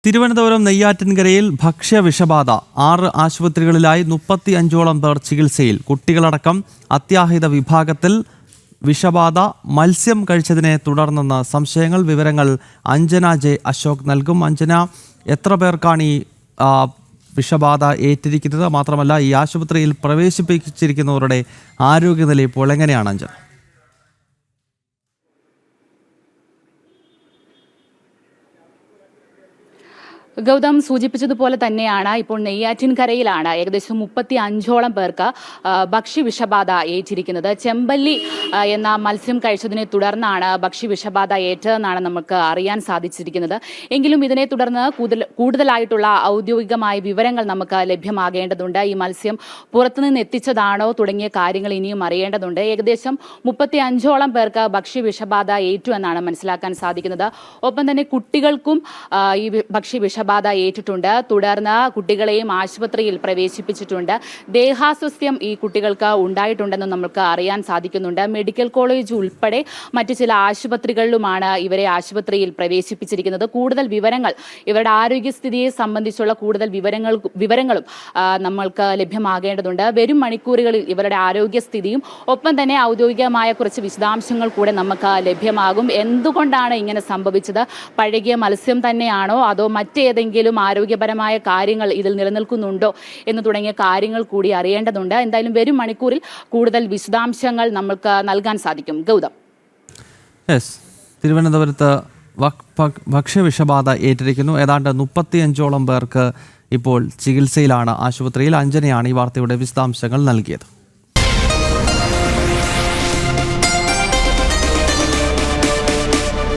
തിരുവനന്തപുരം നെയ്യാറ്റിൻകരയിൽ ഭക്ഷ്യവിഷബാധ 6 ആശുപത്രികളിലായി 35ഓളം പേർ ചികിത്സയിൽ. കുട്ടികളടക്കം അത്യാഹിത വിഭാഗത്തിൽ. വിഷബാധ മത്സ്യം കഴിച്ചതിനെ തുടർന്നെന്ന് സംശയങ്ങൾ. വിവരങ്ങൾ അഞ്ജന ജെ അശോക് നൽകും. അഞ്ജന, എത്ര പേർക്കാണ് ഈ വിഷബാധ ഏറ്റിരിക്കുന്നത്? മാത്രമല്ല, ഈ ആശുപത്രിയിൽ പ്രവേശിപ്പിച്ചിരിക്കുന്നവരുടെ ആരോഗ്യനില ഇപ്പോൾ എങ്ങനെയാണ് അഞ്ജന? ഗൗതം സൂചിപ്പിച്ചതുപോലെ തന്നെയാണ് ഇപ്പോൾ നെയ്യാറ്റിൻകരയിലാണ് ഏകദേശം 35ഓളം പേർക്ക് ഭക്ഷ്യവിഷബാധ ഏറ്റിരിക്കുന്നത്. ചെമ്പല്ലി എന്ന മത്സ്യം കഴിച്ചതിനെ തുടർന്നാണ് ഭക്ഷ്യവിഷബാധ ഏറ്റതെന്നാണ് നമുക്ക് അറിയാൻ സാധിച്ചിരിക്കുന്നത്. എങ്കിലും ഇതിനെ തുടർന്ന് കൂടുതലായിട്ടുള്ള ഔദ്യോഗികമായ വിവരങ്ങൾ നമുക്ക് ലഭ്യമാകേണ്ടതുണ്ട്. ഈ മത്സ്യം പുറത്തുനിന്ന് എത്തിച്ചതാണോ തുടങ്ങിയ കാര്യങ്ങൾ ഇനിയും അറിയേണ്ടതുണ്ട്. ഏകദേശം 35ഓളം പേർക്ക് ഭക്ഷ്യവിഷബാധ ഏറ്റു എന്നാണ് മനസ്സിലാക്കാൻ സാധിക്കുന്നത്. ഒപ്പം തന്നെ കുട്ടികൾക്കും ഈ ഭക്ഷ്യവിഷബാധ ഏറ്റിട്ടുണ്ട്. തുടർന്ന് കുട്ടികളെയും ആശുപത്രിയിൽ പ്രവേശിപ്പിച്ചിട്ടുണ്ട്. ദേഹാസ്വാസ്ഥ്യം ഈ കുട്ടികൾക്ക് ഉണ്ടായിട്ടുണ്ടെന്ന് നമുക്ക് അറിയാൻ സാധിക്കുന്നുണ്ട്. മെഡിക്കൽ കോളേജ് ഉൾപ്പെടെ മറ്റു ചില ആശുപത്രികളിലുമാണ് ഇവരെ ആശുപത്രിയിൽ പ്രവേശിപ്പിച്ചിരിക്കുന്നത്. കൂടുതൽ വിവരങ്ങൾ, ഇവരുടെ ആരോഗ്യസ്ഥിതിയെ സംബന്ധിച്ചുള്ള കൂടുതൽ വിവരങ്ങളും നമ്മൾക്ക് ലഭ്യമാകേണ്ടതുണ്ട്. വരും മണിക്കൂറുകളിൽ ഇവരുടെ ആരോഗ്യസ്ഥിതിയും ഒപ്പം തന്നെ ഔദ്യോഗികമായ കുറച്ച് വിശദാംശങ്ങൾ കൂടെ നമുക്ക് ലഭ്യമാകും. എന്തുകൊണ്ടാണ് ഇങ്ങനെ സംഭവിച്ചത്? പഴകിയ മത്സ്യം തന്നെയാണോ അതോ മറ്റേതെങ്കിലും ആരോഗ്യപരമായ കാര്യങ്ങൾ ഇതിൽ നിലനിൽക്കുന്നുണ്ടോ എന്ന് തുടങ്ങിയ കാര്യങ്ങൾ കൂടി അറിയേണ്ടതുണ്ട്. എന്തായാലും വരും മണിക്കൂറിൽ കൂടുതൽ വിശദാംശങ്ങൾ നമുക്ക് നൽകാൻ സാധിക്കും. ഗൗതം, തിരുവനന്തപുരത്ത് ഭക്ഷ്യവിഷബാധ ഏറ്റിരിക്കുന്നു. ഏതാണ്ട് 35ഓളം പേർക്ക് ഇപ്പോൾ ചികിത്സയിലാണ് ആശുപത്രിയിൽ. അഞ്ജനയാണ് ഈ വാർത്തയുടെ വിശദാംശങ്ങൾ നൽകിയത്.